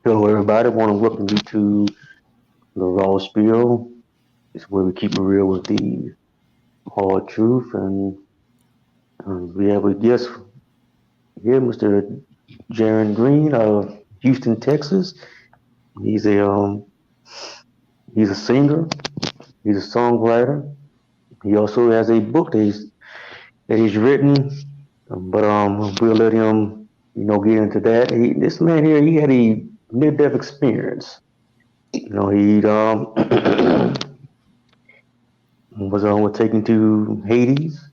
Hello, everybody. I want to welcome you to the Raw Spiel. It's where we keep it real with the hard truth. And we have a guest here, Mr. Jarrin Green of Houston, Texas. He's a um, he's a singer. He's a songwriter. He also has a book that he's written. We'll let him get into that. This man here, he had a near-death experience. He was taken to Hades,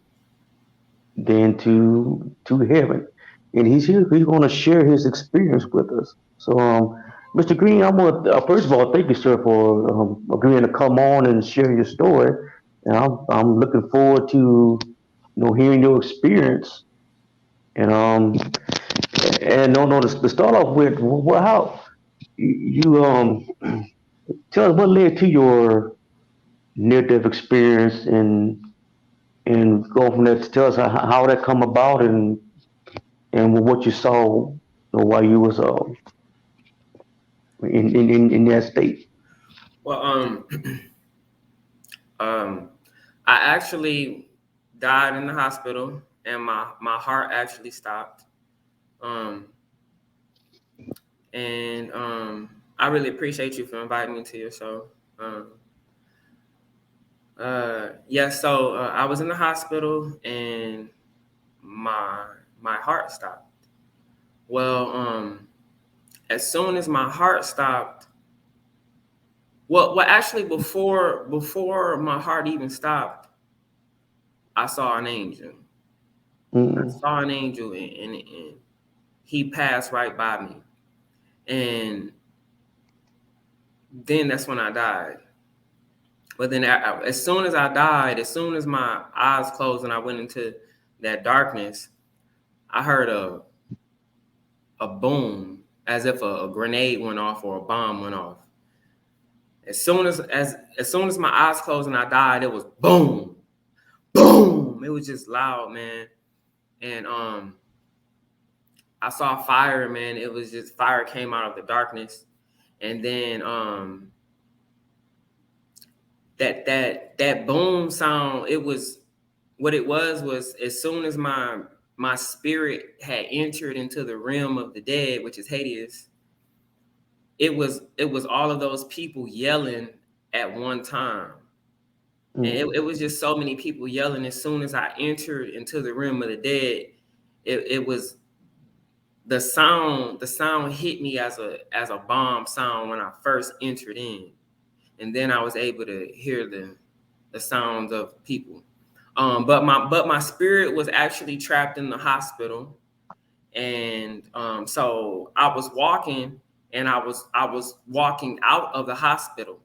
then to heaven, and he's here. He's going to share his experience with us. So, Mr. Green, I want first of all thank you, sir, for agreeing to come on and share your story. And I'm looking forward to hearing your experience. And no, to start off with, how you tell us what led to your near death experience and go from there to tell us how that come about and what you saw while you was in that state. Well, um, I actually died in the hospital, and my heart actually stopped. Um, and I really appreciate you for inviting me to your show. Yeah, so I was in the hospital, and my my heart stopped. Well, as soon as my heart stopped, actually before my heart even stopped, I saw an angel. I Mm, saw an angel, and he passed right by me. And then that's when I died. But then as soon as I died, as soon as my eyes closed and I went into that darkness, I heard a boom, as if a grenade went off or a bomb went off. As soon as my eyes closed and I died, it was boom, boom. It was just loud, man. And I saw fire, man. It was just fire came out of the darkness. And then that boom sound, it was what it was as soon as my spirit had entered into the realm of the dead, which is Hades. It was all of those people yelling at one time. And it, mm, it was just so many people yelling as soon as I entered into the realm of the dead. It was the sound hit me as a bomb sound when I first entered in. And then I was able to hear the sounds of people. But my spirit was actually trapped in the hospital, and so I was walking, and I was walking out of the hospital,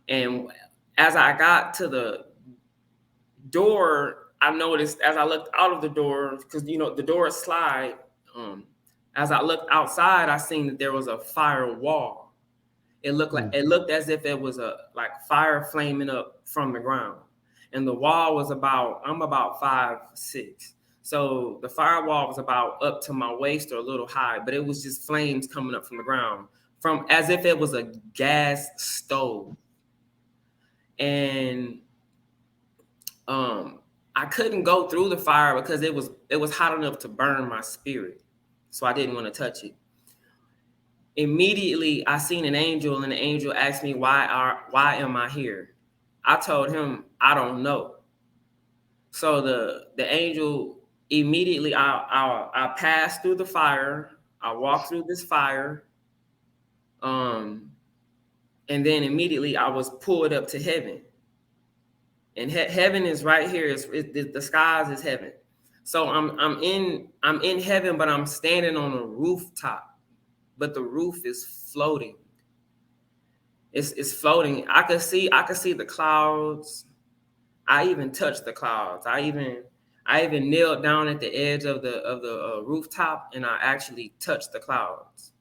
and as I got to the door, I noticed as I looked out of the door, because the door slide. Um, as I looked outside, I seen that there was a fire wall. It mm, looked as if it was a like fire flaming up from the ground, and the wall was I'm about 5'6", so the firewall was about up to my waist or a little high, but it was just flames coming up from the ground, from as if it was a gas stove. And um, I couldn't go through the fire because it was hot enough to burn my spirit, so I didn't want to touch it. Immediately I seen an angel, and the angel asked me, why am I here? I told him I don't know. So the angel immediately, I passed through the fire. I walked through this fire, um and then immediately I was pulled up to heaven. And heaven is right here. The skies is heaven. So I'm in heaven, but I'm standing on a rooftop, but the roof is floating. It's floating. I could see the clouds. I even touched the clouds. I even knelt down at the edge of the rooftop, and I actually touched the clouds.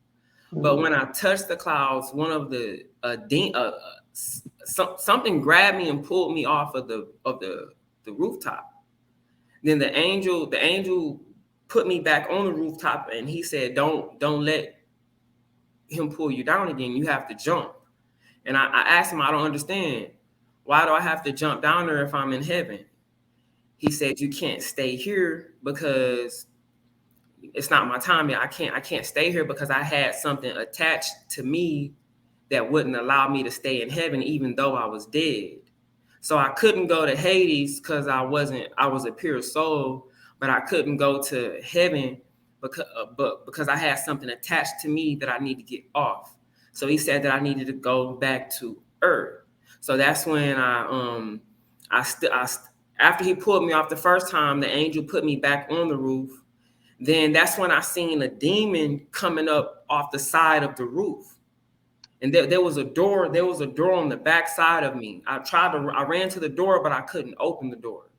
But mm, when I touched the clouds, one of the something grabbed me and pulled me off of the rooftop. Then the angel put me back on the rooftop, and he said, "Don't let him pull you down again. You have to jump. And I asked him, I don't understand. Why do I have to jump down there if I'm in heaven? He said, you can't stay here because it's not my time yet. I can't stay here because I had something attached to me that wouldn't allow me to stay in heaven even though I was dead. So I couldn't go to Hades because I was a pure soul, but I couldn't go to heaven because I had something attached to me that I need to get off. So he said that I needed to go back to earth. So that's when after he pulled me off the first time, the angel put me back on the roof. Then that's when I seen a demon coming up off the side of the roof. And there was a door. There was a door on the back side of me. I ran to the door, but I couldn't open the door.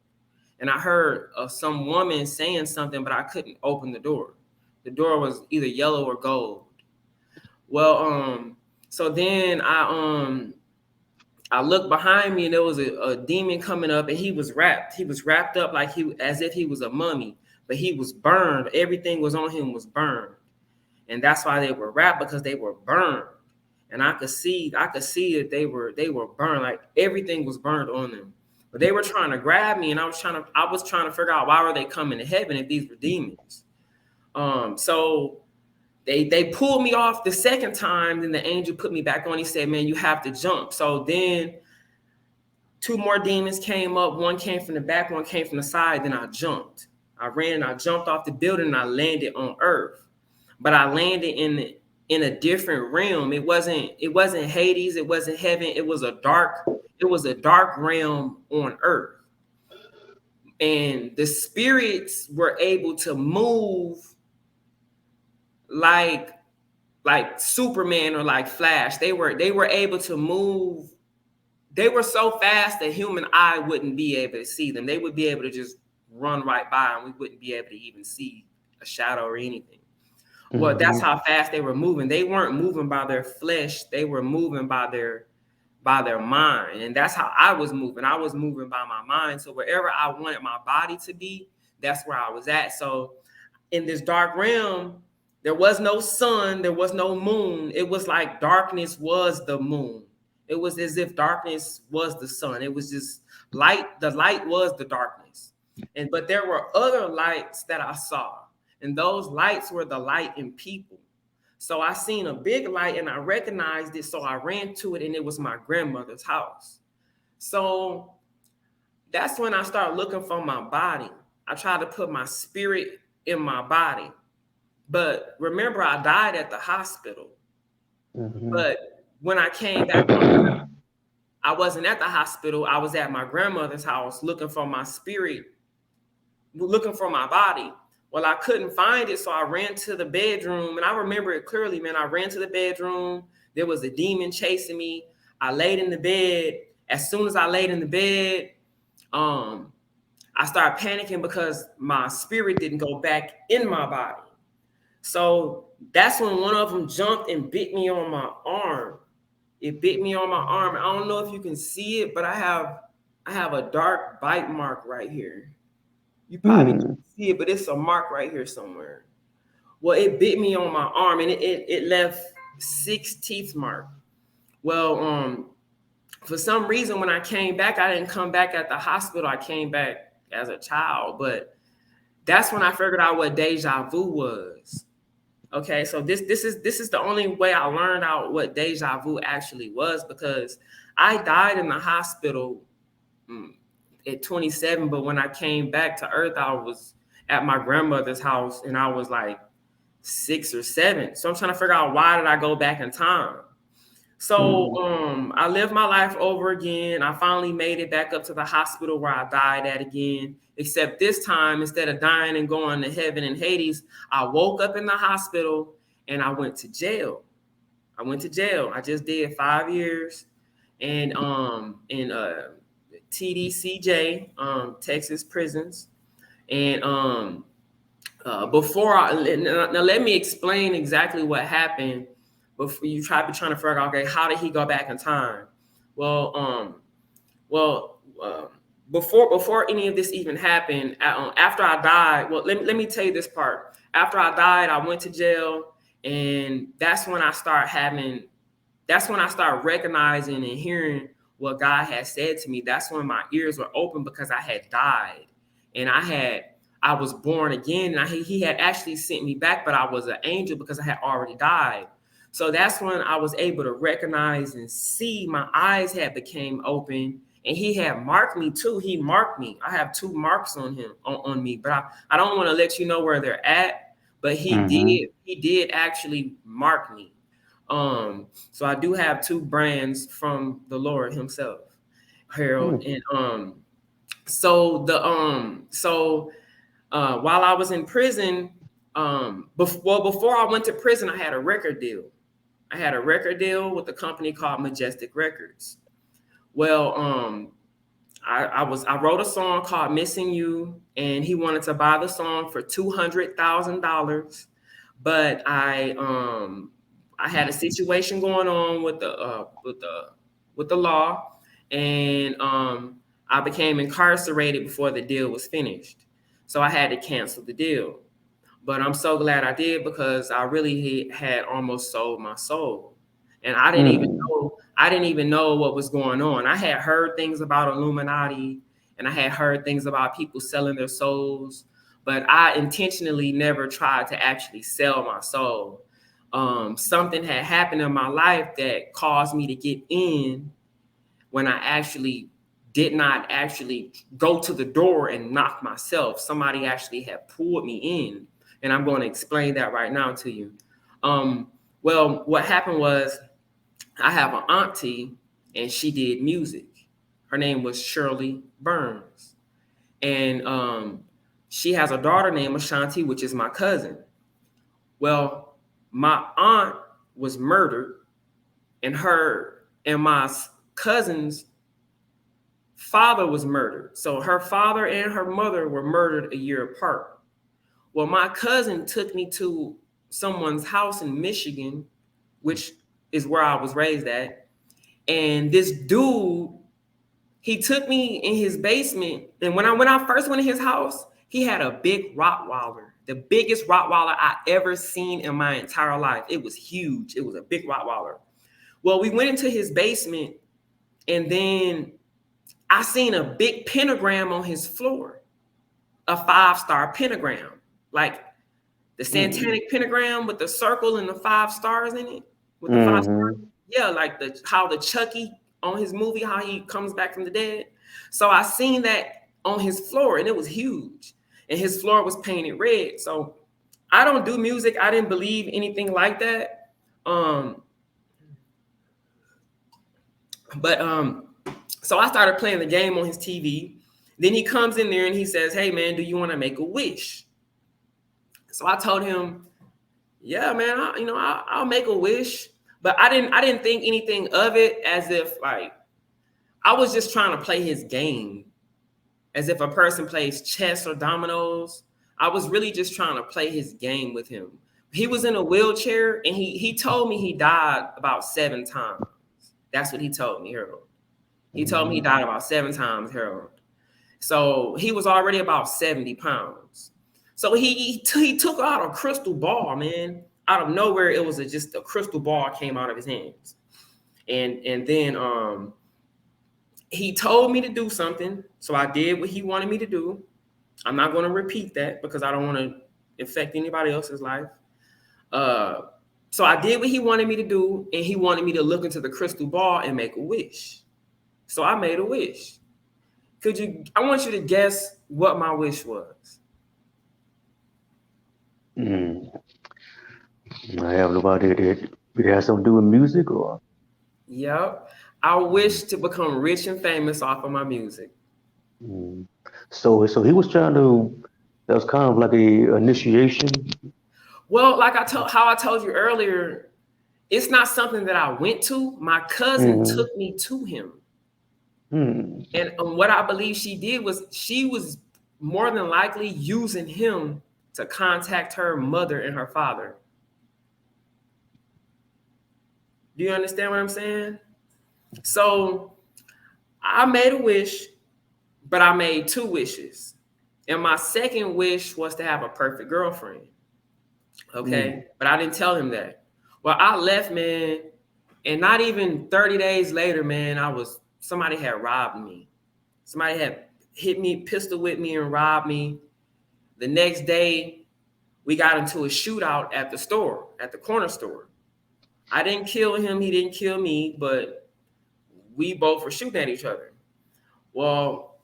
And I heard some woman saying something, but I couldn't open the door. The door was either yellow or gold. Well, so then I looked behind me, and there was a demon coming up, and he was wrapped. He was wrapped up as if he was a mummy, but he was burned. Everything was on him was burned, and that's why they were wrapped, because they were burned. And I could see that they were burned, like everything was burned on them. But they were trying to grab me, and I was trying to figure out why were they coming to heaven if these were demons. So they pulled me off the second time. Then the angel put me back on. He said, "Man, you have to jump." So then 2 more demons came up. One came from the back, one came from the side. Then I jumped. I ran and I jumped off the building and I landed on earth. But I landed in a different realm. It wasn't Hades, it wasn't heaven. It was a dark realm on earth. And the spirits were able to move like Superman or like Flash. They were able to move. They were so fast that human eye wouldn't be able to see them. They would be able to just run right by, and we wouldn't be able to even see a shadow or anything. Well, that's how fast they were moving. They weren't moving by their flesh. They were moving by their mind. And that's how I was moving. I was moving by my mind. So wherever I wanted my body to be, that's where I was at. So in this dark realm, there was no sun, there was no moon. It was like darkness was the moon. It was as if darkness was the sun. It was just light. The light was the darkness. But there were other lights that I saw. And those lights were the light in people. So I seen a big light and I recognized it. So I ran to it, and it was my grandmother's house. So that's when I started looking for my body. I tried to put my spirit in my body. But remember, I died at the hospital. But when I came back, I wasn't at the hospital. I was at my grandmother's house looking for my spirit, looking for my body. Well, I couldn't find it, so I ran to the bedroom, and I remember it clearly, man. I ran to the bedroom. There was a demon chasing me. I laid in the bed. As soon as I laid in the bed, I started panicking because my spirit didn't go back in my body. So that's when one of them jumped and bit me on my arm. It bit me on my arm. I don't know if you can see it, but I have a dark bite mark right here. You probably can't see it, but it's a mark right here somewhere. Well, it bit me on my arm, and it left 6 teeth mark. Well, for some reason, when I came back, I didn't come back at the hospital. I came back as a child, but that's when I figured out what deja vu was. Okay, so this is the only way I learned out what deja vu actually was, because I died in the hospital at 27, but when I came back to earth, I was at my grandmother's house, and I was like 6 or 7. So I'm trying to figure out, why did I go back in time? So I lived my life over again. I finally made it back up to the hospital where I died at again, except this time, instead of dying and going to heaven and Hades, I woke up in the hospital and I went to jail. I just did 5 years and in TDCJ, Texas prisons. And now let me explain exactly what happened before you trying to figure out, okay, how did he go back in time? Well, before any of this even happened, after I died, well, let me tell you this part. After I died, I went to jail, And that's when I start recognizing and hearing what God had said to me. That's when my ears were open because I had died. And I was born again. And he had actually sent me back, but I was an angel because I had already died. So that's when I was able to recognize and see my eyes had became open. And he had marked me too. He marked me. I have 2 marks on him on me, but I don't want to let you know where they're at. But Mm-hmm. he did actually mark me. So I do have 2 brands from the Lord Himself, Harold. Mm. And while I was in prison, before I went to prison, I had a record deal. I had a record deal with a company called Majestic Records. Well, I wrote a song called "Missing You," and he wanted to buy the song for $200,000, but I had a situation going on with the law, and I became incarcerated before the deal was finished, so I had to cancel the deal. But I'm so glad I did because I really had almost sold my soul. And Mm. I didn't even know what was going on. I had heard things about Illuminati and I had heard things about people selling their souls, but I intentionally never tried to actually sell my soul. Something had happened in my life that caused me to get in when I actually did not actually go to the door and knock myself. Somebody actually had pulled me in. And I'm going to explain that right now to you. Well, what happened was I have an auntie and she did music. Her name was Shirley Burns. And she has a daughter named Ashanti, which is my cousin. Well, my aunt was murdered, and her and my cousin's father was murdered. So her father and her mother were murdered a year apart. Well, my cousin took me to someone's house in Michigan, which is where I was raised at. And this dude, he took me in his basement. And when I first went in his house, he had a big Rottweiler, the biggest Rottweiler I ever seen in my entire life. It was huge. It was a big Rottweiler. Well, we went into his basement, and then I seen a big pentagram on his floor, a 5-star pentagram, like the Mm. satanic pentagram with the circle and the 5 stars in it, with the 5 stars. Mm-hmm. Yeah, like the how the Chucky on his movie, how he comes back from the dead. So I seen that on his floor, and it was huge, and his floor was painted red. So I don't do music. I didn't believe anything like that. Um, but so I started playing the game on his TV. Then he comes in there and he says, "Hey man, do you want to make a wish?" So I told him, "Yeah, man, I'll make a wish." But I didn't think anything of it as if like I was just trying to play his game, as if a person plays chess or dominoes. I was really just trying to play his game with him. He was in a wheelchair and he told me he died about 7 times. That's what he told me, Harold. He told me he Mm-hmm. died about 7 times, Harold. So he was already about 70 pounds. So he took out a crystal ball, man. Out of nowhere, it was just a crystal ball came out of his hands. And then he told me to do something. So I did what he wanted me to do. I'm not going to repeat that because I don't want to affect anybody else's life. Uh, so I did what he wanted me to do, and he wanted me to look into the crystal ball and make a wish. So I made a wish. I want you to guess what my wish was. Mm. I have no idea that it has something to do with music or. Yep. I wish to become rich and famous off of my music. Mm. So he was trying to. That was kind of like a initiation. Well, like I told you earlier, it's not something that I went to. My cousin Mm-hmm. took me to him. Mm. And what I believe she did was she was more than likely using him to contact her mother and her father. Do you understand what I'm saying? So I made a wish, but I made 2 wishes. And my second wish was to have a perfect girlfriend. Okay. But I didn't tell him that. Well, I left, man. And not even 30 days later, man, somebody had robbed me. Somebody had hit me, pistol whipped me, and robbed me. The next day, we got into a shootout at the store, at the corner store. I didn't kill him, he didn't kill me, but we both were shooting at each other. Well,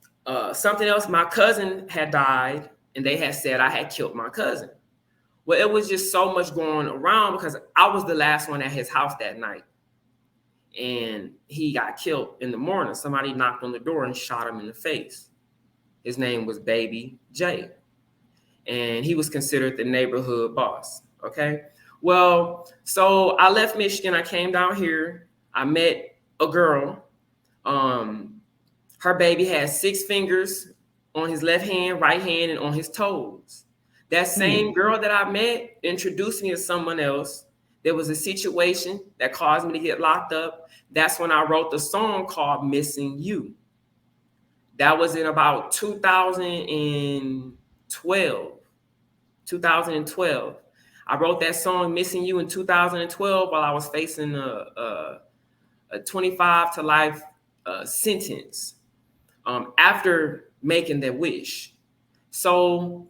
something else, my cousin had died, and they had said I had killed my cousin. Well, it was just so much going around because I was the last one at his house that night. And he got killed in the morning. Somebody knocked on the door and shot him in the face. His name was Baby J. And he was considered the neighborhood boss. Okay. Well, so I left Michigan. I came down here. I met a girl. Her baby had 6 fingers on his left hand, right hand, and on his toes. That same girl that I met introduced me to someone else. There was a situation that caused me to get locked up. That's when I wrote the song called Missing You. That was in about 2012. 2012. I wrote that song Missing You in 2012 while I was facing a 25 to life sentence after making that wish. So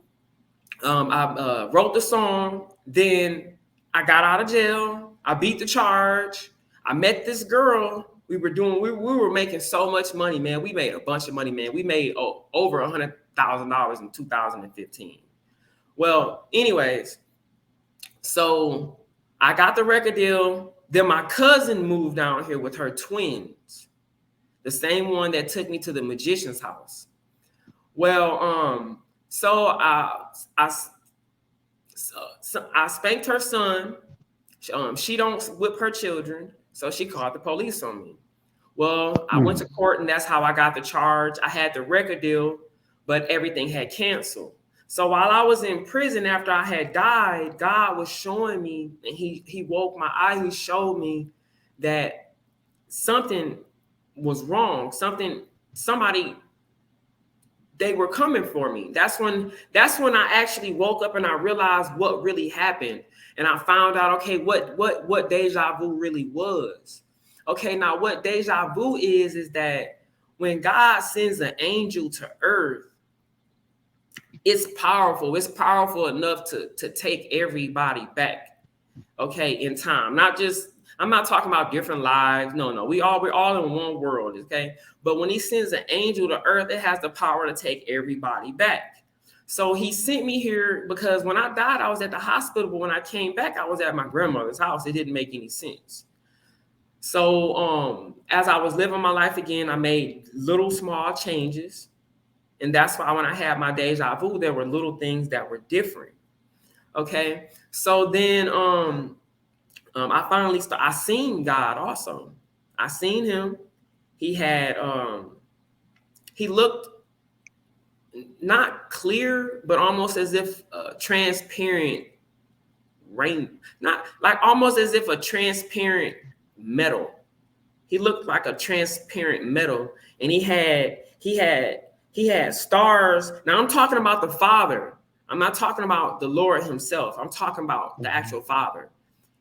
I wrote the song. Then I got out of jail. I beat the charge. I met this girl. We were making so much money, man. We made a bunch of money, man. We made over $100,000 in 2015. Well, anyways, so I got the record deal. Then my cousin moved down here with her twins, the same one that took me to the magician's house. Well, so I spanked her son. She don't whip her children, so she called the police on me. Well, I went to court, and that's how I got the charge. I had the record deal, but everything had canceled. So while I was in prison after I had died, God was showing me, and he woke my eye. He showed me that something was wrong. Somebody, they were coming for me. That's when I actually woke up and I realized what really happened. And I found out, okay, what deja vu really was. Okay, now what deja vu is that when God sends an angel to earth, it's powerful. It's powerful enough to take everybody back, okay, in time. I'm not talking about different lives. No. We're all in one world, okay? But when he sends an angel to earth, it has the power to take everybody back. So he sent me here because when I died, I was at the hospital. But when I came back, I was at my grandmother's house. It didn't make any sense. So as I was living my life again, I made little small changes. And that's why when I had my deja vu, there were little things that were different. Okay. So then I finally I seen God also. I seen him. He had he looked not clear, but almost as if transparent rain, not like almost as if a transparent metal. He looked like a transparent metal, and he had stars. Now I'm talking about the Father. I'm not talking about the Lord himself. I'm talking about the actual Father.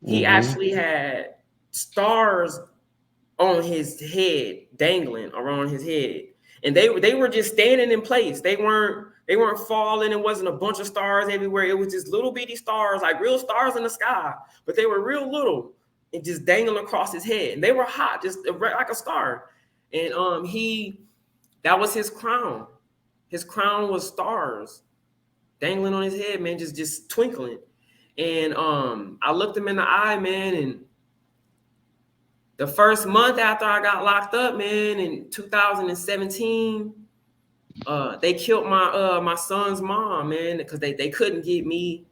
He actually had stars on his head, dangling around his head. And they were just standing in place. They weren't falling. It wasn't a bunch of stars everywhere. It was just little bitty stars, like real stars in the sky, but they were real little and just dangling across his head. And they were hot, just like a star. And that was his crown. His crown was stars dangling on his head, man, just twinkling. And I looked him in the eye, man, and the first month after I got locked up, man, in 2017, they killed my son's mom, man, because they couldn't get me.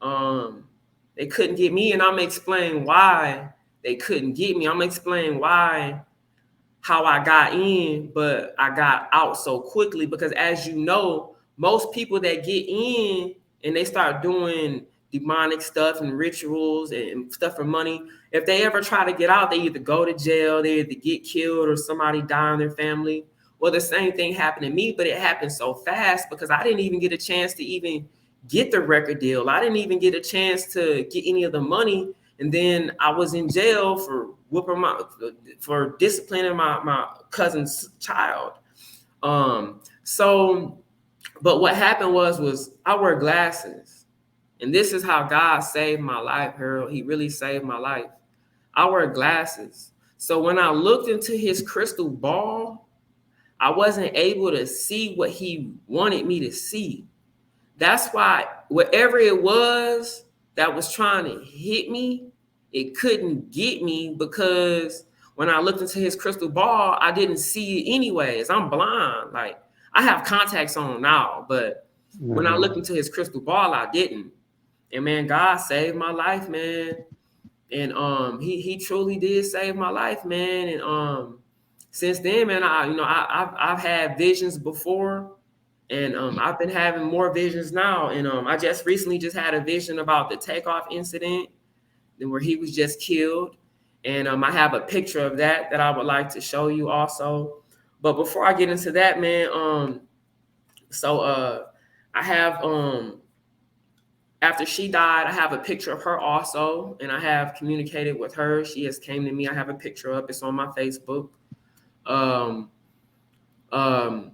They couldn't get me, and I'm gonna explain why they couldn't get me. I'm gonna explain how I got in, but I got out so quickly because, as you know, most people that get in and they start doing demonic stuff and rituals and stuff for money, if they ever try to get out, they either go to jail, they either get killed, or somebody die in their family. Well, the same thing happened to me, but it happened so fast because I didn't even get a chance to even get the record deal. I didn't even get a chance to get any of the money. And then I was in jail for disciplining my cousin's child. So but what happened was I wear glasses. And this is how God saved my life, Harold. He really saved my life. I wear glasses. So when I looked into his crystal ball, I wasn't able to see what he wanted me to see. That's why whatever it was that was trying to hit me, it couldn't get me because when I looked into his crystal ball, I didn't see it anyways. I'm blind. Like I have contacts on now, but when I looked Mm-hmm. into his crystal ball, I didn't. And man, God saved my life, man. And he truly did save my life, man. And since then, man, I've had visions before, and I've been having more visions now. And I just recently just had a vision about the takeoff incident, where he was just killed. And I have a picture of that I would like to show you also. But before I get into that, man, so I have after she died, I have a picture of her also, and I have communicated with her. She has came to me. I have a picture up. It's on my Facebook. Um, um,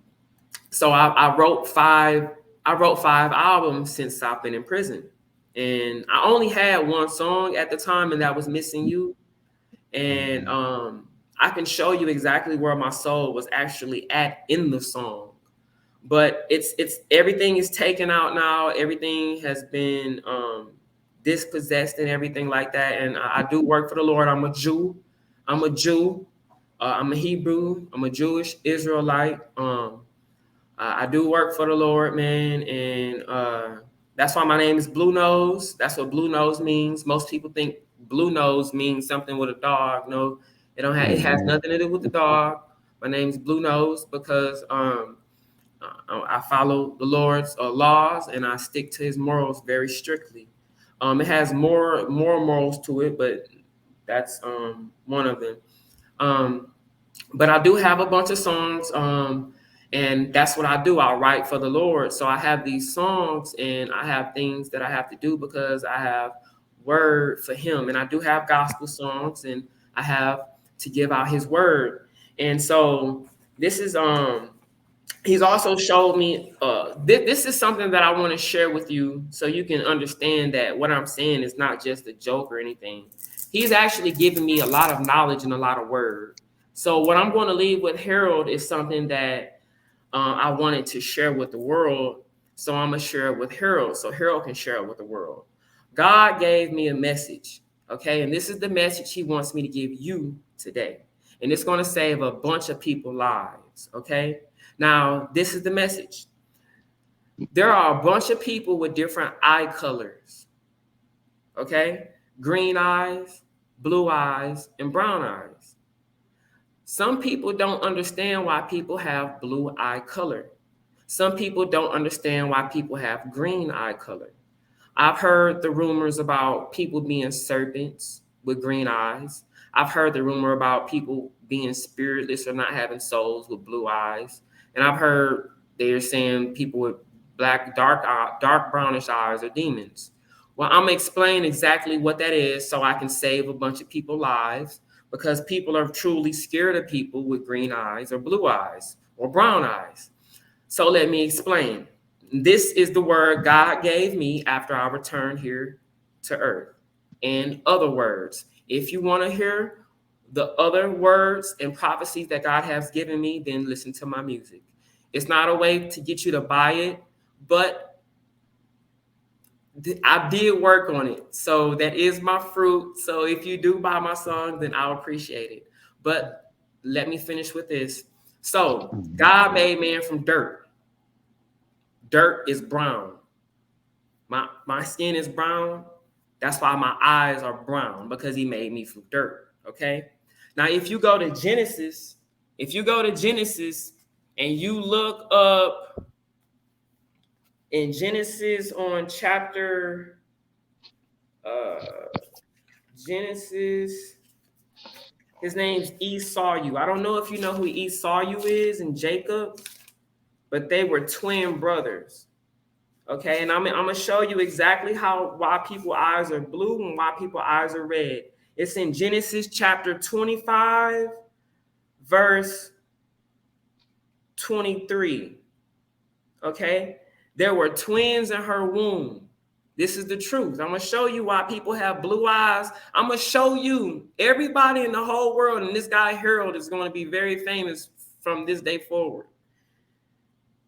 so I wrote five. I wrote 5 albums since I've been in prison, and I only had one song at the time, and that was "Missing You." And I can show you exactly where my soul was actually at in the song. But it's everything is taken out now. Everything has been dispossessed and everything like that. And I do work for the Lord. I'm a Jew. I'm a Jew. I'm a Hebrew. I'm a Jewish Israelite. I do work for the Lord, man, and that's why my name is Bluenose. That's what Bluenose means. Most people think Bluenose means something with a dog. No, it don't have. It has Mm-hmm. nothing to do with the dog. My name is Bluenose because I follow the Lord's laws and I stick to His morals very strictly. It has more morals to it, but that's one of them. Um, but I do have a bunch of songs, and that's what I do. I write for the Lord, so I have these songs, and I have things that I have to do because I have word for Him, and I do have gospel songs, and I have to give out His word, and so this is He's also showed me this is something that I want to share with you so you can understand that what I'm saying is not just a joke or anything. He's actually given me a lot of knowledge and a lot of word. So what I'm going to leave with Harold is something that I wanted to share with the world. So I'm going to share it with Harold so Harold can share it with the world. God gave me a message, okay? And this is the message he wants me to give you today. And it's going to save a bunch of people's lives, okay? Now, this is the message. There are a bunch of people with different eye colors, okay? Green eyes, blue eyes, and brown eyes. Some people don't understand why people have blue eye color. Some people don't understand why people have green eye color. I've heard the rumors about people being serpents with green eyes. I've heard the rumor about people being spiritless or not having souls with blue eyes. And I've heard they're saying people with dark brownish eyes are demons. Well, I'm gonna explain exactly what that is so I can save a bunch of people's lives because people are truly scared of people with green eyes or blue eyes or brown eyes. So let me explain. This is the word God gave me after I returned here to earth. In other words, if you want to hear the other words and prophecies that God has given me, then listen to my music. It's not a way to get you to buy it, but I did work on it. So that is my fruit. So if you do buy my song, then I'll appreciate it. But let me finish with this. So God made man from dirt. Dirt is brown. My skin is brown. That's why my eyes are brown because he made me from dirt. Okay. Now, if you go to Genesis and you look up in Genesis on chapter uh Genesis, his name's Esau. I don't know if you know who Esau is and Jacob, but they were twin brothers. Okay, and I'm gonna show you exactly why people's eyes are blue and why people's eyes are red. It's in Genesis chapter 25, verse 23. Okay, there were twins in her womb. This is the truth. I'm gonna show you why people have blue eyes. I'm gonna show you everybody in the whole world, and this guy Harold is going to be very famous from this day forward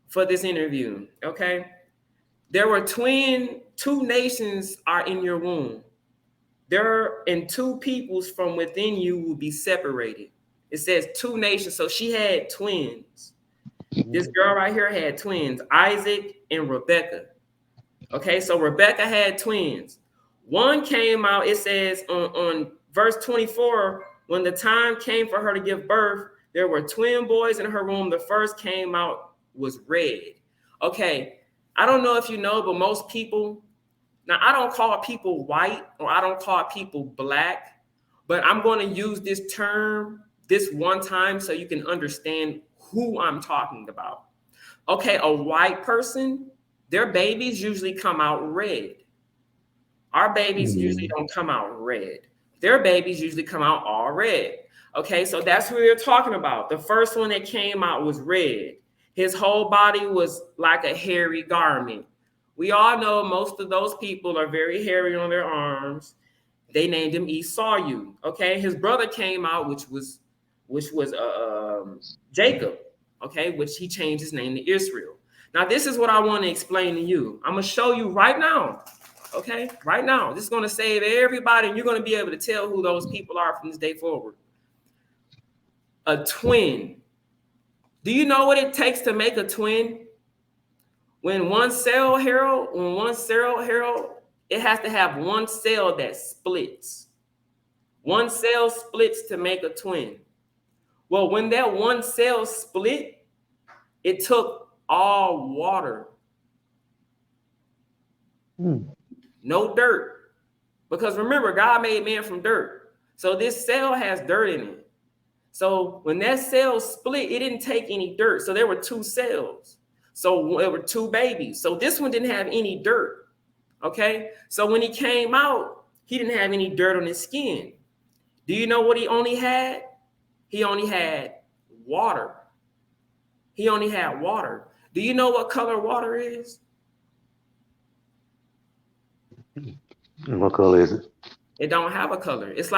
for this interview. Okay, there were two nations are in your womb. There and two peoples from within you will be separated. It says two nations. So she had twins. This girl right here had twins, Isaac and Rebecca. Okay, so Rebecca had twins. One came out, it says on verse 24, when the time came for her to give birth, there were twin boys in her womb. The first came out was red. Okay, I don't know if you know, but most people, now I don't call people white or I don't call people black, but I'm going to use this term this one time so you can understand who I'm talking about. Okay, a white person, their babies usually come out red. Our babies usually don't come out red. Their babies usually come out all red. Okay, so that's who they're talking about. The first one that came out was red. His whole body was like a hairy garment. We all know most of those people are very hairy on their arms. They named him Esau. Okay, his brother came out, which was Jacob. Okay, which he changed his name to Israel. Now, this is what I want to explain to you. I'm gonna show you right now. Okay, right now. This is gonna save everybody, and you're gonna be able to tell who those people are from this day forward. A twin. Do you know what it takes to make a twin? When one cell, Harold, it has to have one cell that splits. One cell splits to make a twin. Well, when that one cell split, it took all water. No dirt. Because remember, God made man from dirt. So this cell has dirt in it. So when that cell split, it didn't take any dirt. So there were two cells. So there were two babies. So this one didn't have any dirt. Okay. So when he came out, he didn't have any dirt on his skin. Do you know what he only had? He only had water. He only had water. Do you know what color water is? What color is it? It don't have a color. It's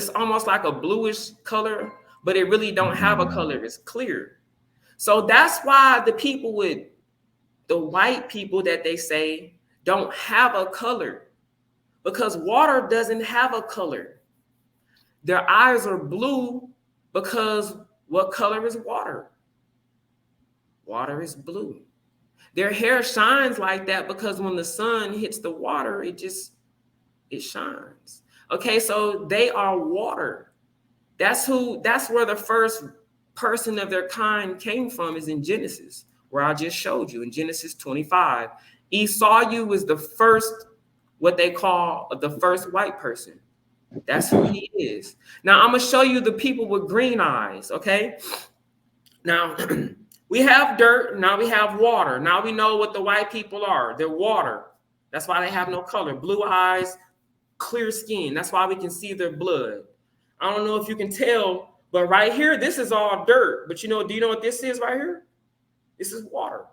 almost like a bluish color, but it really don't have a color. It's clear. So that's why the white people that they say don't have a color, because water doesn't have a color. Their eyes are blue because what color is water? Water is blue. Their hair shines like that because when the sun hits the water, it shines. Okay, so they are water. That's where the first person of their kind came from, is in Genesis, where I just showed you in Genesis 25. Esau was the first, what they call the first white person. That's who he is. Now I'm gonna show you the people with green eyes. Okay. Now we have dirt. Now we have water. Now we know what the white people are. They're water. That's why they have no color. Blue eyes, clear skin. That's why we can see their blood. I don't know if you can tell, but right here, this is all dirt. But do you know what this is right here? This is water.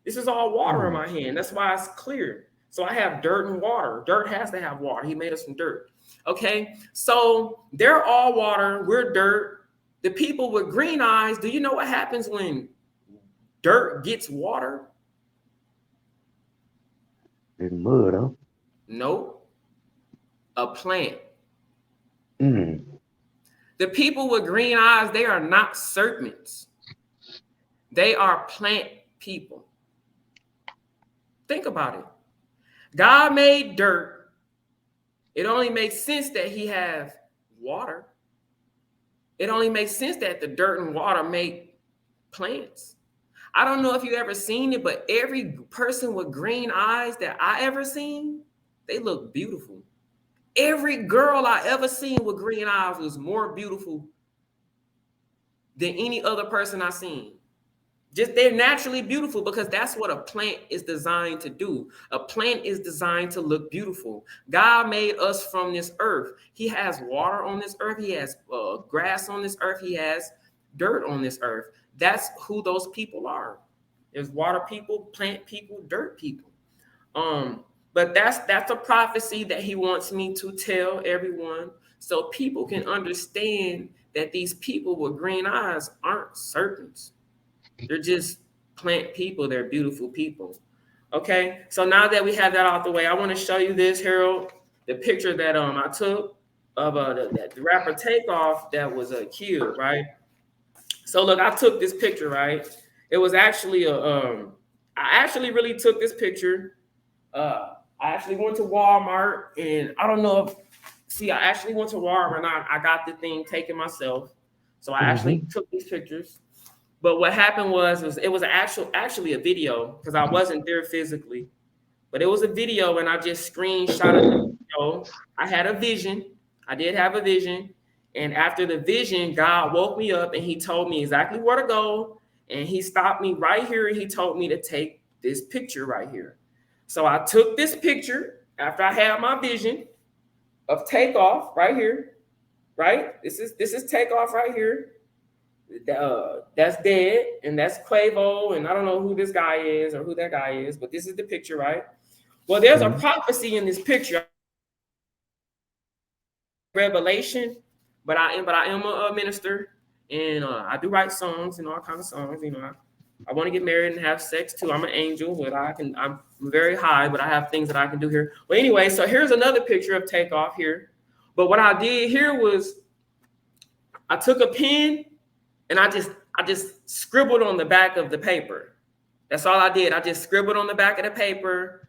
This is all water in my hand. That's why it's clear. So I have dirt and water. Dirt has to have water. He made us from dirt. Okay, so they're all water. We're dirt. The people with green eyes, do you know what happens when dirt gets water? It's mud, huh? Nope. A plant. Mm. The people with green eyes, they are not serpents. They are plant people. Think about it. God made dirt. It only makes sense that he have water. It only makes sense that the dirt and water make plants. I don't know if you ever seen it, but every person with green eyes that I ever seen, they look beautiful. Every girl I ever seen with green eyes was more beautiful than any other person I seen. Just they're naturally beautiful because that's what a plant is designed to do. A plant is designed to look beautiful. God made us from this earth. He has water on this earth. He has grass on this earth. He has dirt on this earth. That's who those people are. There's water people, plant people, dirt people. But that's a prophecy that he wants me to tell everyone so people can understand that these people with green eyes aren't serpents. They're just plant people. They're beautiful people. Okay. So now that we have that out the way, I want to show you this, Harold, the picture that I took of the rapper Takeoff that was killed, right? So look, I took this picture, right? It was actually I actually really took this picture. I actually went to Walmart, and I don't know if I actually went to Walmart and I got the thing taken myself. So I actually took these pictures. But what happened was it was actually a video because I wasn't there physically, but it was a video and I just screenshotted the video. I had a vision. I did have a vision. And after the vision, God woke me up and he told me exactly where to go. And he stopped me right here and he told me to take this picture right here. So I took this picture after I had my vision of Takeoff right here, right? This is Takeoff right here. That's dead, and that's Quavo, and I don't know who this guy is or who that guy is, but this is the picture, right? Well, there's a prophecy in this picture, Revelation, but I am a minister, and I do write songs and all kinds of songs. You know, I want to get married and have sex too. I'm an angel, but I'm very high, but I have things that I can do here. Well, anyway, so here's another picture of Takeoff here. But what I did here was I took a pen and I just scribbled on the back of the paper. That's all I did. I just scribbled on the back of the paper.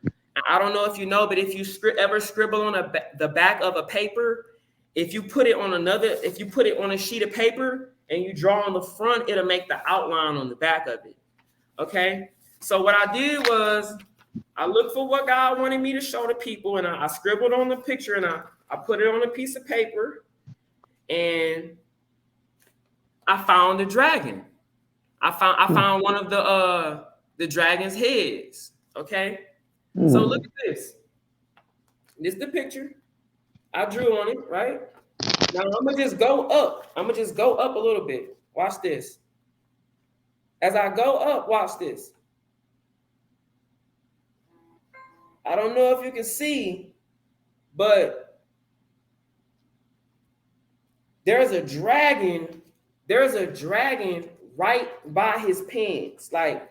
I don't know if you know, but if you ever scribble on the back of a paper, if you put it on a sheet of paper and you draw on the front, it'll make the outline on the back of it. Okay. So what I did was I looked for what God wanted me to show the people, and I scribbled on the picture and I put it on a piece of paper, and I found the dragon. I found one of the dragon's heads. Okay. So look at this. This is the picture. I drew on it, right? Now I'm gonna just go up. I'm gonna just go up a little bit. Watch this. As I go up, watch this. I don't know if you can see, but there's a dragon. There's a dragon right by his pants. Like,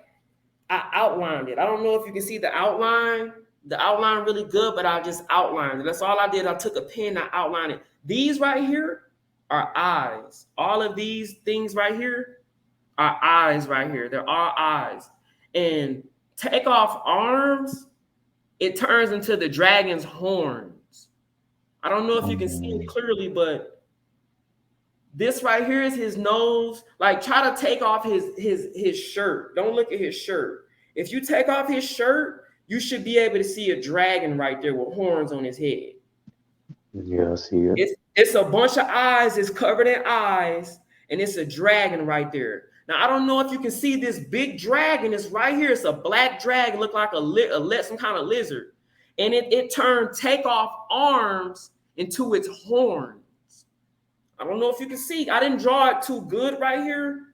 I outlined it. I don't know if you can see the outline really good, but I just outlined it. That's all I did. I took a pen, I outlined it. These right here are eyes. All of these things right here are eyes right here. They're all eyes. And Takeoff arms, it turns into the dragon's horns. I don't know if you can see it clearly, but this right here is his nose. Like, try to take off his shirt. Don't look at his shirt. If you take off his shirt, you should be able to see a dragon right there with horns on his head. Yeah, I see it. It's a bunch of eyes. It's covered in eyes, and it's a dragon right there. Now, I don't know if you can see this big dragon. It's right here. It's a black dragon, look like some kind of lizard. And it turned Takeoff arms into its horns. I don't know if you can see. I didn't draw it too good right here,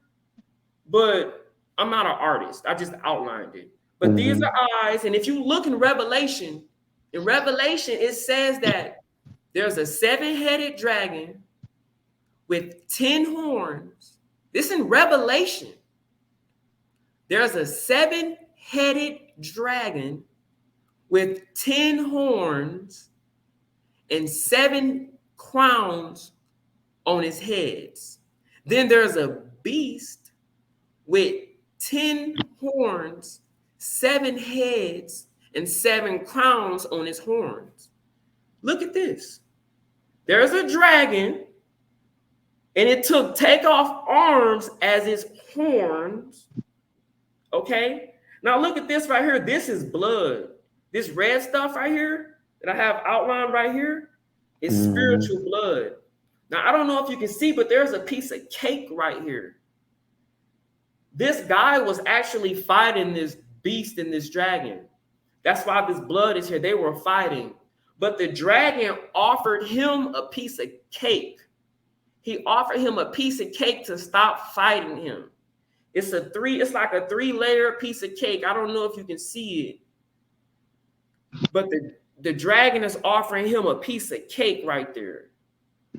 but I'm not an artist. I just outlined it. But these are eyes. And if you look in Revelation, it says that there's a 7-headed dragon with 10 horns. This in Revelation. There's a 7-headed dragon with 10 horns and 7 crowns on his heads. Then there's a beast with 10 horns, 7 heads, and 7 crowns on his horns. Look at this. There's a dragon, and it took Takeoff arms as its horns. Okay? Now look at this right here. This is blood. This red stuff right here that I have outlined right here is spiritual blood. Now, I don't know if you can see, but there's a piece of cake right here. This guy was actually fighting this beast and this dragon. That's why this blood is here. They were fighting. But the dragon offered him a piece of cake. He offered him a piece of cake to stop fighting him. It's like a 3-layer piece of cake. I don't know if you can see it. But the dragon is offering him a piece of cake right there.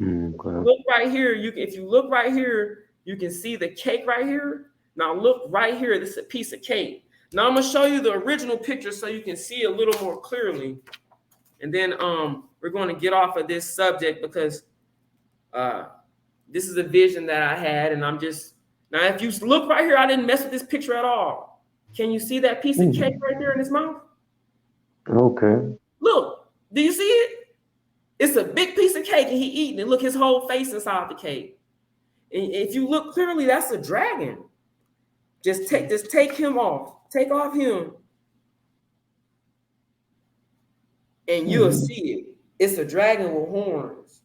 Okay. Look right here. If you look right here, you can see the cake right here. Now look right here. This is a piece of cake. Now I'm gonna show you the original picture so you can see a little more clearly. And then we're going to get off of this subject because this is a vision that I had, and I'm just now. If you look right here, I didn't mess with this picture at all. Can you see that piece of cake right there in his mouth? Okay. Look, do you see it? It's a big piece of cake, and he eating it. Look, his whole face inside the cake. And if you look clearly, that's a dragon. Just take him off. Take off him, and you'll see it. It's a dragon with horns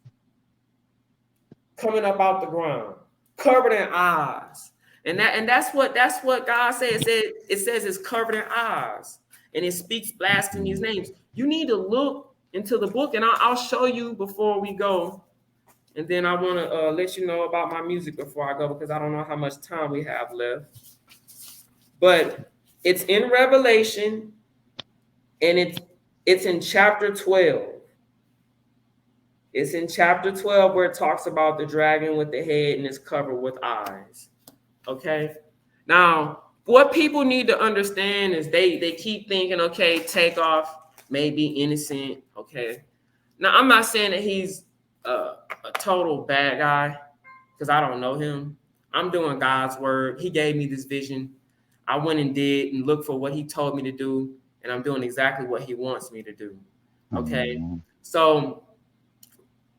coming up out the ground, covered in eyes. And that's what God says. It says it's covered in eyes, and it speaks blasphemous names. You need to look into the book, and I'll show you before we go. And then I want to let you know about my music before I go because I don't know how much time we have left. But it's in Revelation, and it's in chapter 12. It's in chapter 12 where it talks about the dragon with the head and it's covered with eyes. Okay. Now, what people need to understand is they keep thinking, okay, Takeoff may be innocent. Okay. Now, I'm not saying that he's a total bad guy because I don't know him. I'm doing God's word. He gave me this vision. I went and did and looked for what he told me to do, and I'm doing exactly what he wants me to do. Okay. So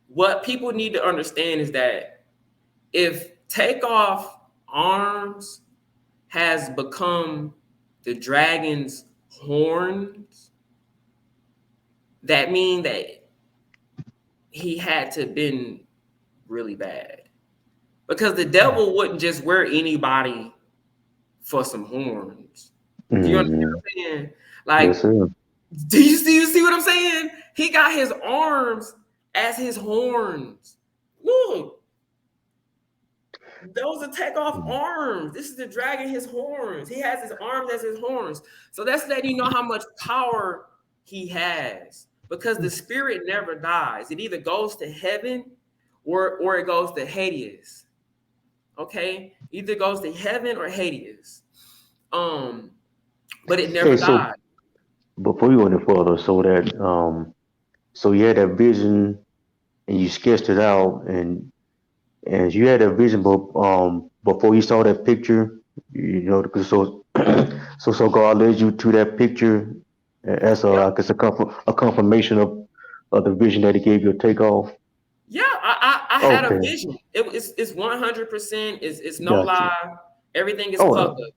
what people need to understand is that if Takeoff arms has become the dragon's horns, that means that he had to have been really bad. Because the devil wouldn't just wear anybody for some horns. Do you understand what I'm saying? Like, Yes, sir. do you see what I'm saying? He got his arms as his horns. Look, those are Takeoff arms. This is the dragon, his horns. He has his arms as his horns. So that's letting you know how much power he has. Because the spirit never dies. It either goes to heaven or it goes to Hades. Okay? Either goes to heaven or Hades. But it never Hey, so died. before you go any further, so you had that vision and you sketched it out, and you had that vision, but before you saw that picture, because so God led you to that picture as a Yep. like it's a confirmation of the vision that He gave you a Takeoff. Yeah, I had a Okay, vision. It's 100%. It's no got you. lie. Everything is Oh, public.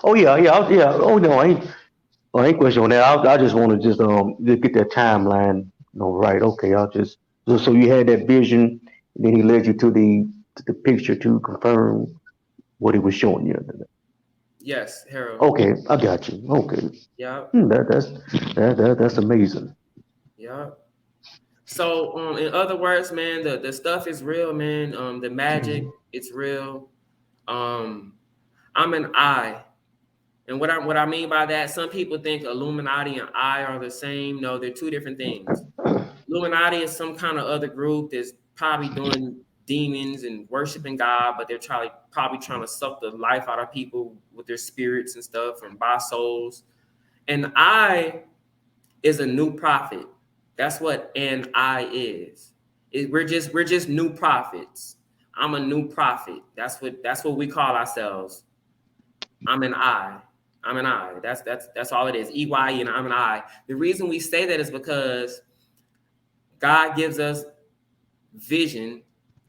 oh yeah, yeah, yeah. Oh no, I ain't question on that. I just want to just get that timeline, right. Okay, I'll just so you had that vision, and then He led you to the picture to confirm what He was showing you. Yes, Harold. Okay, I got you. Okay, Yeah, that's amazing. yeah. So, in other words, man, the stuff is real, man. The magic, it's real. Um, I'm an eye, and what I mean by that, some people think Illuminati and I are the same. No, they're two different things. Illuminati is some kind of other group that's probably doing demons and worshiping God, but they're probably trying to suck the life out of people with their spirits and stuff and buy souls. And I is a new prophet. That's what an I is. We're just new prophets. I'm a new prophet. That's what we call ourselves. I'm an I. I'm an I. That's all it is. EYE and I'm an I. The reason we say that is because God gives us vision.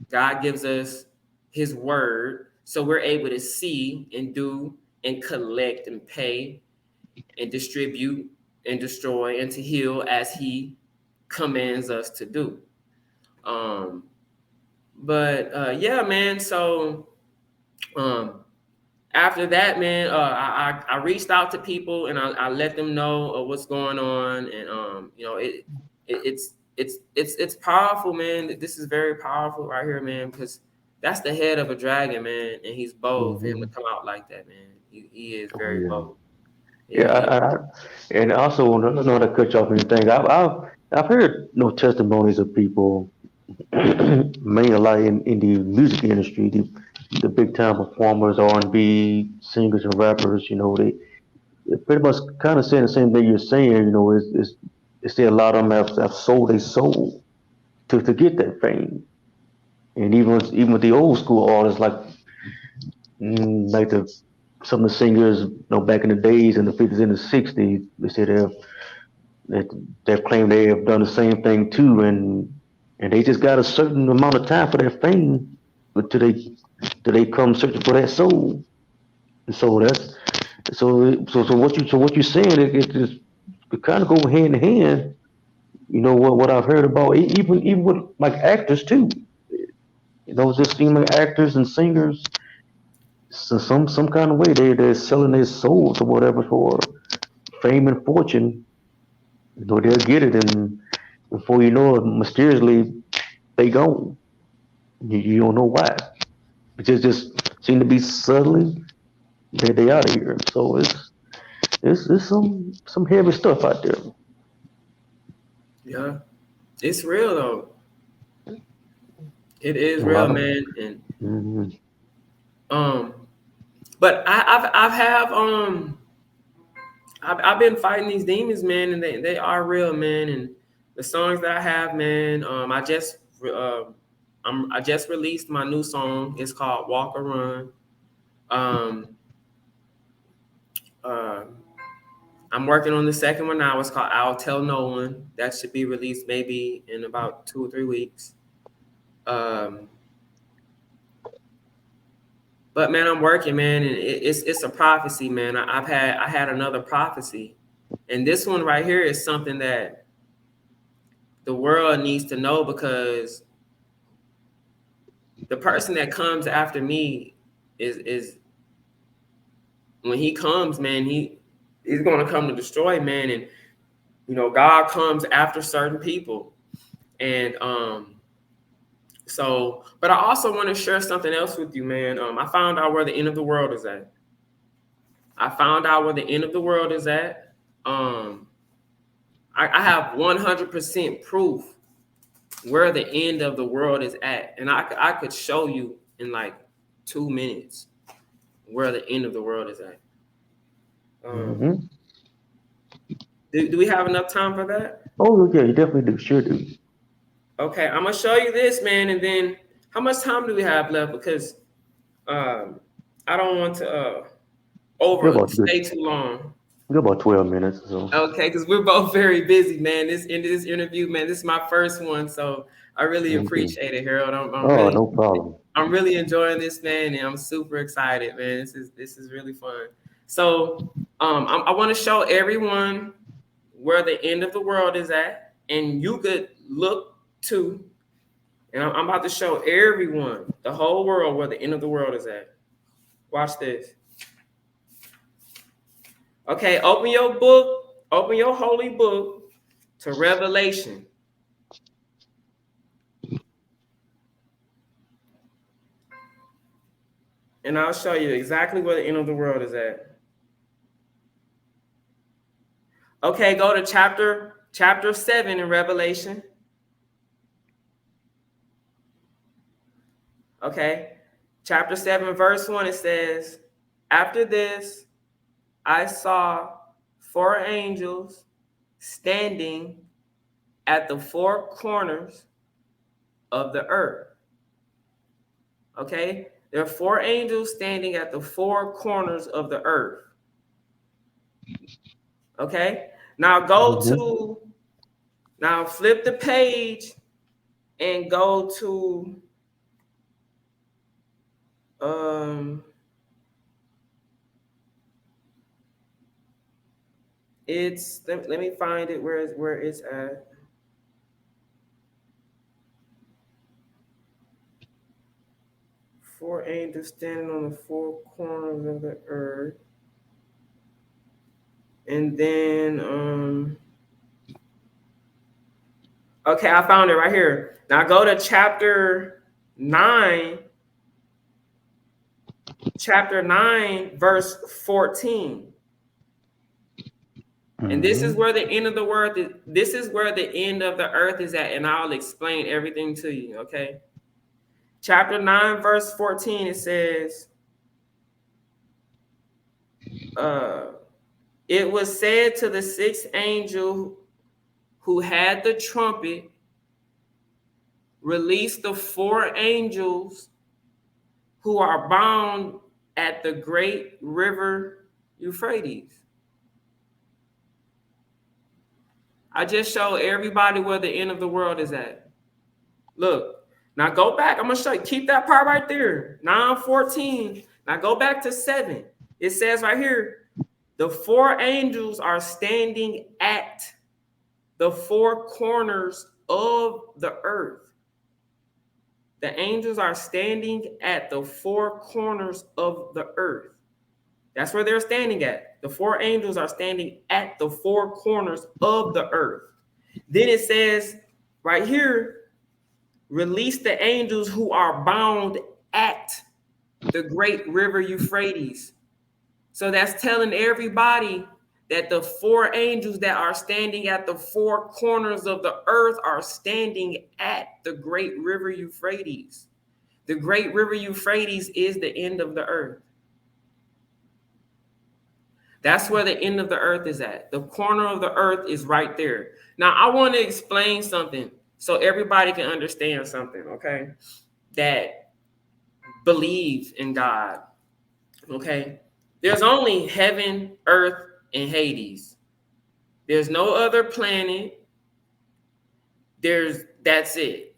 God gives us his word. So we're able to see and do and collect and pay and distribute and destroy and to heal as he commands us to do. But yeah, man. So um, after that, man, I reached out to people and I let them know what's going on, and it's powerful, man. This is very powerful right here, man, because that's the head of a dragon, man, and he's bold for him to Hmm. come out like that, man. He is Oh very yeah. bold. Yeah, Yeah, he. and also, not to cut you off anything. I've heard no testimonies of people, mainly a lot in the music industry, the big time performers, R&B singers and rappers. They pretty much kind of saying the same thing you're saying. They say a lot of them have sold their soul to get that fame, and even with the old school artists like some of the singers, back in the days in the 50s and the 60s, they say that they've claimed they have done the same thing too, and they just got a certain amount of time for their fame, but till they come searching for that soul. And so that's what you're saying, it just it kind of go hand in hand. What I've heard about, even with like actors too. Just seem like actors and singers, so some kind of way they're selling their souls or whatever for fame and fortune. They'll get it, and before you know it, mysteriously they gone. You don't know why. It just seem to be suddenly they out of here. So it's some heavy stuff out there. Yeah, it's real though. It is A real, lot of. man, and Hmm. um, but I've been fighting these demons, man, and they are real, man. And the songs that I have, man, I just released my new song. It's called Walk or Run. Um, uh, I'm working on the second one now. It's called I'll Tell No One. That should be released maybe in about 2 or 3 weeks. Um, but man, I'm working, man, and it's a prophecy, man. I had another prophecy, and this one right here is something that the world needs to know, because the person that comes after me is when he comes, man, he's going to come to destroy, man. And God comes after certain people. And but I also want to share something else with you, man. I found out where the end of the world is at. I found out where the end of the world is at. um I have 100% proof where the end of the world is at, and I could show you in like 2 minutes where the end of the world is at. Um, Hmm. do we have enough time for that? Oh yeah, you definitely do. Sure do. Okay, I'm gonna show you this, man, and then how much time do we have left? Because um, I don't want to Got over about stay good. too long. Got about 12 minutes or so. Okay, because we're both very busy, man. This interview, man, this is my first one, so I really Okay. appreciate it, Harold. Oh, no problem. I'm really enjoying this, man, and I'm super excited, man. This is really fun. So, I want to show everyone where the end of the world is at, and you could look too. And I'm about to show everyone, the whole world, where the end of the world is at. Watch this. Okay, open your book, open your holy book to Revelation. And I'll show you exactly where the end of the world is at. Okay, go to chapter 7 in Revelation. Okay. Chapter 7, verse 1, it says, "After this, I saw four angels standing at the four corners of the earth." Okay? There are four angels standing at the four corners of the earth. Okay? Now Hmm. now flip the page and go to um let me find it where it's at. Four angels standing on the four corners of the earth. And then okay, I found it right here. Now go to nine, chapter 9, verse 14. And this is Mm-hmm. where the end of the world is. This is where the end of the earth is at, and I'll explain everything to you, okay? Chapter 9, verse 14, it says, uh, it was said to the sixth angel who had the trumpet, release the four angels who are bound at the great river Euphrates. I just showed everybody where the end of the world is at. Look, now go back. I'm going to show you. Keep that part right there. 9:14. Now go back to 7. It says right here, the four angels are standing at the four corners of the earth. The angels are standing at the four corners of the earth. That's where they're standing at. The four angels are standing at the four corners of the earth. Then it says right here, release the angels who are bound at the great river Euphrates. So that's telling everybody that the four angels that are standing at the four corners of the earth are standing at the great river Euphrates. The great river Euphrates is the end of the earth. That's where the end of the earth is at. The corner of the earth is right there. Now, I want to explain something so everybody can understand something, okay? That believe in God, okay? There's only heaven, earth, and Hades. There's no other planet. That's it.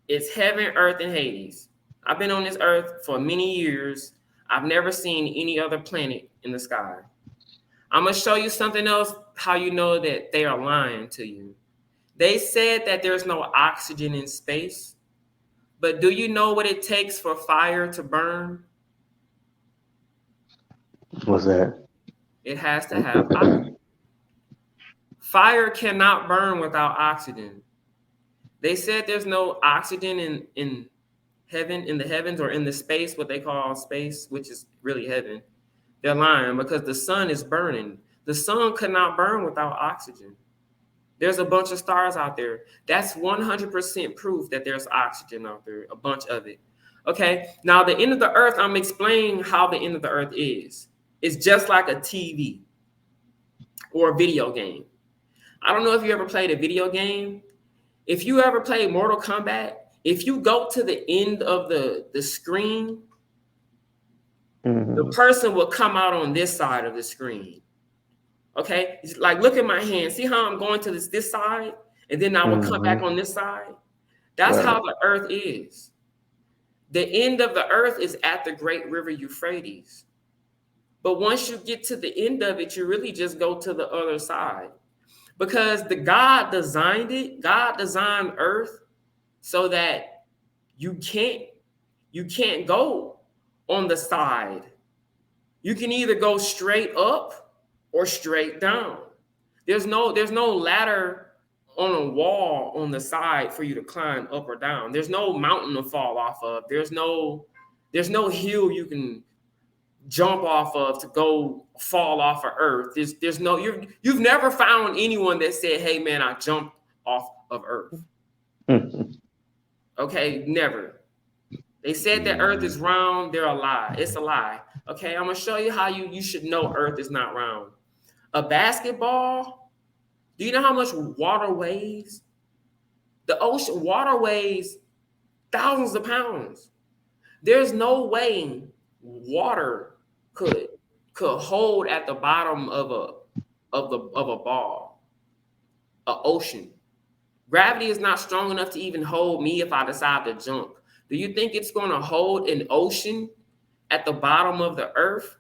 It's heaven, earth, and Hades. I've been on this earth for many years. I've never seen any other planet in the sky. I'm going to show you something else, how you know that they are lying to you. They said that there's no oxygen in space, but do you know what it takes for fire to burn? What's that? It has to have oxygen. Fire cannot burn without oxygen. They said there's no oxygen in heaven, in the heavens, or in the space, what they call space, which is really heaven. They're lying because the sun is burning. The sun could not burn without oxygen. There's a bunch of stars out there. That's 100% proof that there's oxygen out there, a bunch of it. Okay, now the end of the earth, I'm explaining how the end of the earth is. It's just like a TV or a video game. I don't know if you ever played a video game. If you ever played Mortal Kombat, if you go to the end of the screen, the person will come out on this side of the screen. Okay, it's like look at my hand. See how I'm going to this side, and then I will come back on this side. That's how the earth is. The end of the earth is at the great river Euphrates. But once you get to the end of it, you really just go to the other side. Because the God designed it, God designed earth so that you can't go on the side. You can either go straight up or straight down. There's no ladder on a wall on the side for you to climb up or down. There's no mountain to fall off of. There's no hill you can jump off of to go fall off of earth. There's no you've never found anyone that said, "Hey man, I jumped off of earth." Okay, never. They said that earth is round, they're a lie. It's a lie. Okay, I'm gonna show you how you should know earth is not round. A basketball, do you know how much water weighs? The ocean water weighs thousands of pounds. There's no way water could hold at the bottom of a ball, an ocean. Gravity is not strong enough to even hold me if I decide to jump. Do you think it's going to hold an ocean at the bottom of the earth?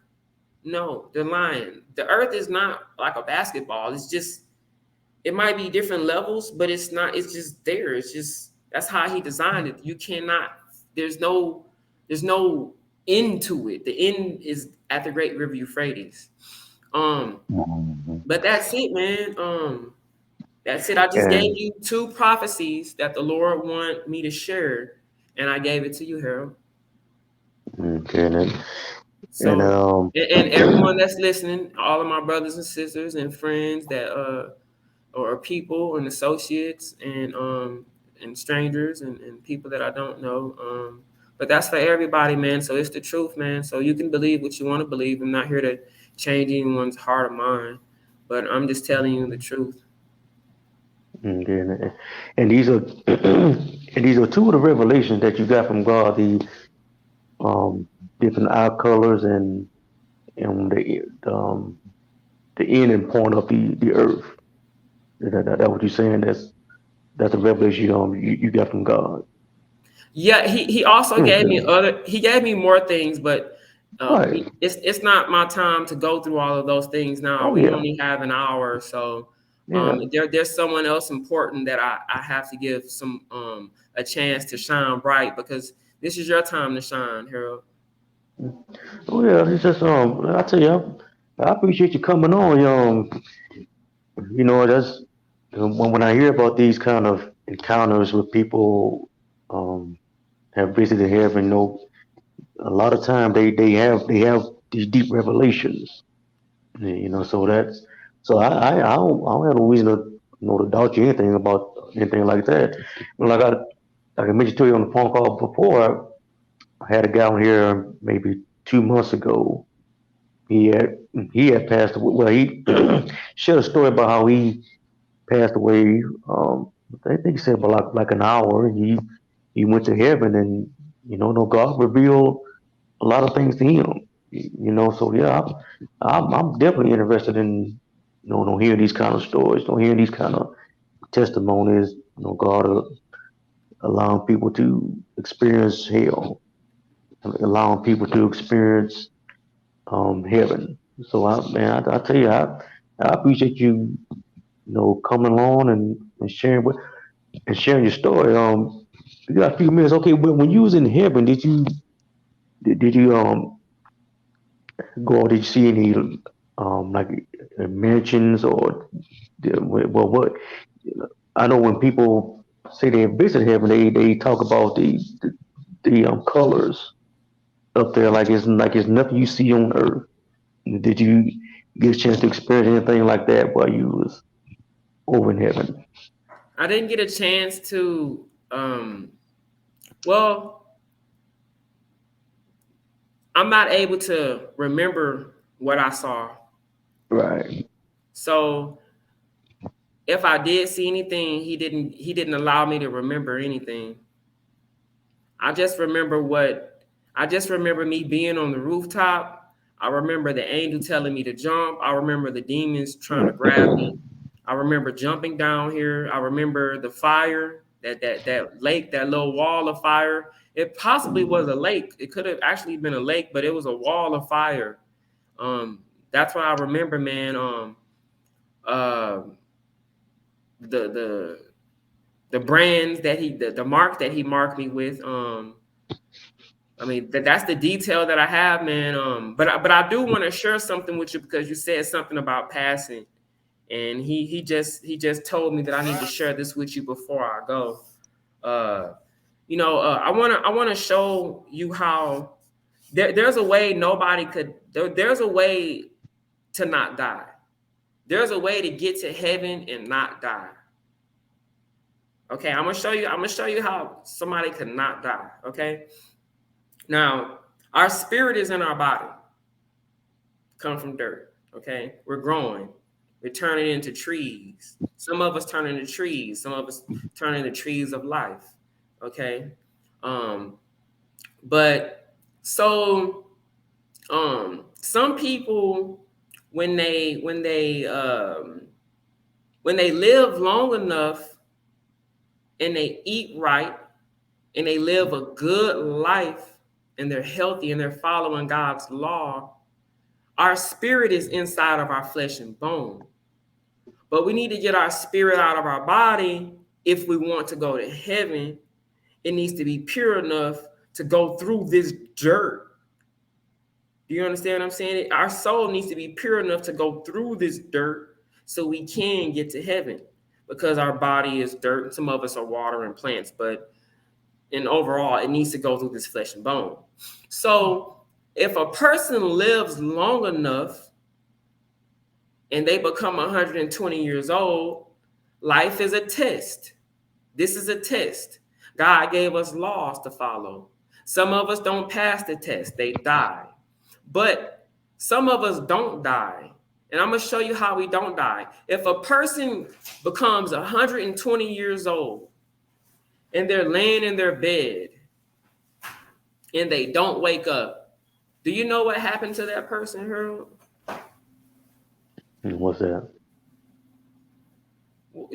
No, they're lying. The earth is not like a basketball. It's just, it might be different levels, but it's not, it's just there. It's just, that's how he designed it. You cannot, there's no There's no end to it. The end is at the great river Euphrates. Um, Mhm. but that's it, man. That's it. I just gave And you two prophecies that the Lord wanted me to share, and I gave it to you, Harold. okay, and So, and everyone that's listening, all of my brothers and sisters and friends that or people and associates and strangers and people that I don't know. But that's for everybody, man. So it's the truth, man. So you can believe what you want to believe. I'm not here to change anyone's heart or mind, but I'm just telling you the truth. okay, and these are and these are two of the revelations that you got from God. The um different eye colors and the ending point of the earth. That what you're saying? That's a revelation you got from God. Yeah, he also gave me Okay. other. He gave me more things, but Right. it's not my time to go through all of those things now. Oh We yeah. only have an hour, so Yeah. there's someone else important that I have to give some a chance to shine bright because this is your time to shine, Harold. Oh yeah. It's just I tell you, I appreciate you coming on. That's when I hear about these kind of encounters with people um have visited heaven. A lot of time they have these deep revelations. So I don't have no reason to to doubt you anything about anything like that. Like I mentioned to you on the phone call before, I had a guy on here maybe 2 months ago. He had he had passed away. Well, he shared a story about how he passed away. I think he said about like an hour. He went to heaven, and no, God revealed a lot of things to him. So yeah, I'm definitely interested in hearing these kind of stories, hearing these kind of testimonies. God allowing people to experience hell, allowing people to experience heaven. So I tell you, I appreciate you, coming along and sharing your story. You got a few minutes. Okay, but when you was in heaven, did you go? Did you see any like mansions or well, what? I know when people say they visit heaven, they talk about the colors up there, like it's nothing you see on earth. Did you get a chance to experience anything like that while you was over in heaven? I didn't get a chance to. Well, I'm not able to remember what I saw. Right. So if I did see anything, he didn't allow me to remember anything. I just remember I just remember me being on the rooftop. I remember the angel telling me to jump. I remember the demons trying to grab me. I remember jumping down here. I remember the fire, that lake, that little wall of fire. It possibly was a lake. It could have actually been a lake, but it was a wall of fire. That's what I remember, man. Uh, the the the brands that the mark that he marked me with. I mean, that's the detail that I have, man. But I do want to share something with you because you said something about passing, and he just told me that I need to share this with you before I go. Uh, I wanna show you how there's a way nobody could. There's a way to not die. There's a way to get to heaven and not die. Okay, I'm gonna show you. I'm gonna show you how somebody could not die. Okay, now our spirit is in our body. Come from dirt. Okay, we're growing. We're turning into trees. Some of us turn into trees. Some of us turn into trees of life. Okay, um, but so some people when they live long enough and they eat right and they live a good life and they're healthy and they're following God's law, our spirit is inside of our flesh and bone. But we need to get our spirit out of our body if we want to go to heaven. It needs to be pure enough to go through this dirt. Do you understand what I'm saying? Our soul needs to be pure enough to go through this dirt so we can get to heaven, because our body is dirt and some of us are water and plants, but in overall, it needs to go through this flesh and bone. So if a person lives long enough and they become 120 years old, life is a test. This is a test. God gave us laws to follow. Some of us don't pass the test, they die. But some of us don't die. And I'm going to show you how we don't die. If a person becomes 120 years old and they're laying in their bed and they don't wake up, do you know what happened to that person, Harold? What's that?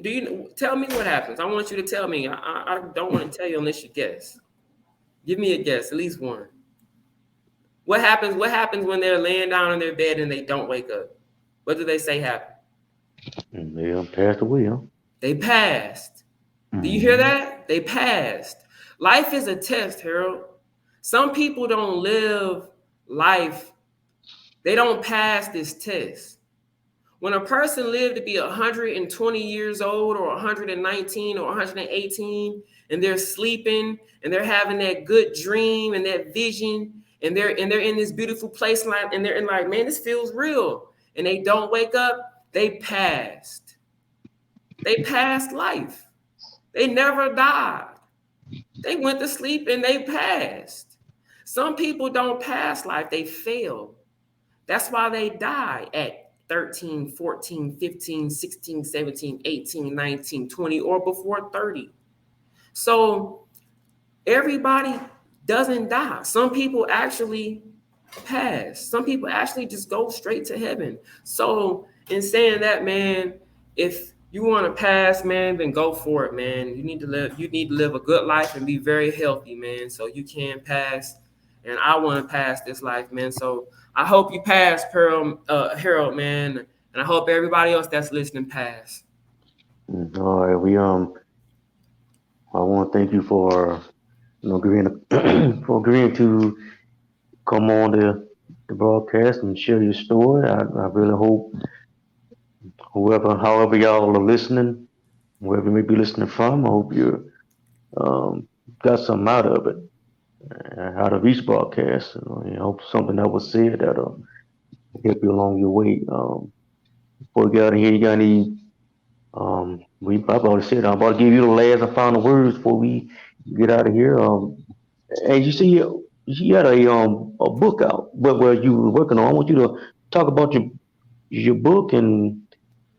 Do you tell me what happens? I want you to tell me. I don't want to tell you unless you guess. Give me a guess, at least one. What happens? What happens when they're laying down in their bed and they don't wake up? What do they say happened? They passed away, huh? They passed. Do you hear Mm-hmm. that? They passed. Life is a test, Harold. Some people don't live life. They don't pass this test. When a person lived to be 120 years old or 119 or 118 and they're sleeping and they're having that good dream and that vision and they're in this beautiful place and they're in like, man, this feels real. And they don't wake up, they passed. They passed life. They never died. They went to sleep and they passed. Some people don't pass life, they fail. That's why they die at 13, 14, 15, 16, 17, 18, 19, 20, or before 30. So everybody doesn't die. Some people actually pass. Some people actually just go straight to heaven. So in saying that, man, if you want to pass, man, then go for it, man. You need to live a good life and be very healthy, man, so you can pass. And I want to pass this life, man. So I hope you pass, Harold, man. And I hope everybody else that's listening pass. All right, I want to thank you for agreeing for agreeing to come on the broadcast and share your story. I really hope however y'all are listening, wherever you may be listening from, I hope you um, got something out of it, out of each broadcast. I hope something that was said that'll help you along your way. Before we get out of here, you got any? I've already said I'm about to give you the last and final words before we get out of here. As you see, you had a book out where you were working on. I want you to talk about your book and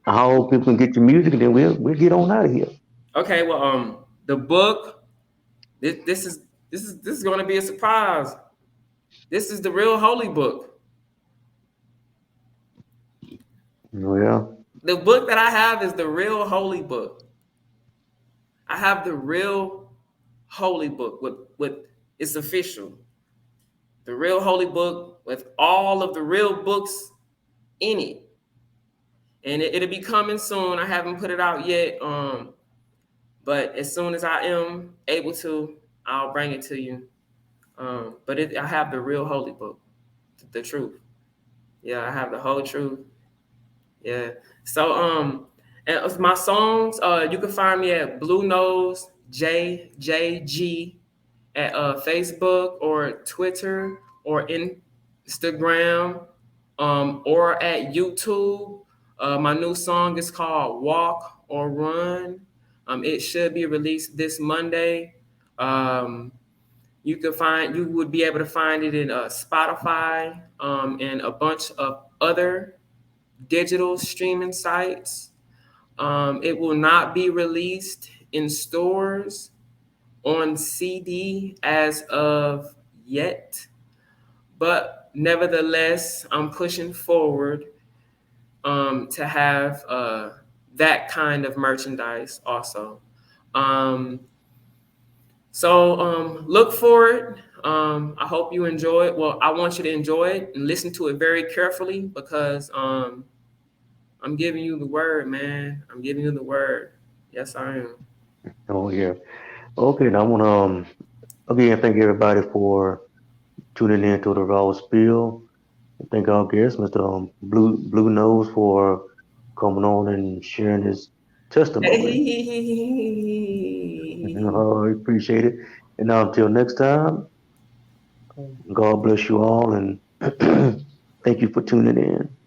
how people can get your music, and then we'll get on out of here. Okay, well, the book. This is going to be a surprise. This is the real holy book. Well, The book that I have is the real holy book. I have the real holy book with it's official. The real holy book with all of the real books in it. And it'll be coming soon. I haven't put it out yet. But as soon as I am able to, I'll bring it to you. I have the real holy book, the truth. Yeah, I have the whole truth. Yeah. So and my songs, you can find me at Bluenose JJG at Facebook or Twitter or Instagram, or at YouTube. My new song is called Walk or Run. It should be released this Monday. Um, you would be able to find it in Spotify, and a bunch of other digital streaming sites. It will not be released in stores on CD as of yet, but nevertheless, I'm pushing forward to have that kind of merchandise also. Um, Look for it. I hope you enjoy it. Well, I want you to enjoy it and listen to it very carefully because I'm giving you the word, man. I'm giving you the word. Yes, I am. oh yeah. Okay, now I want to again, thank everybody for tuning in to the Raw Spill. Thank our guest, Mr. Blue Nose, for coming on and sharing his testimony. Hey. I appreciate it. And now, until next time, God bless you all, and thank you for tuning in.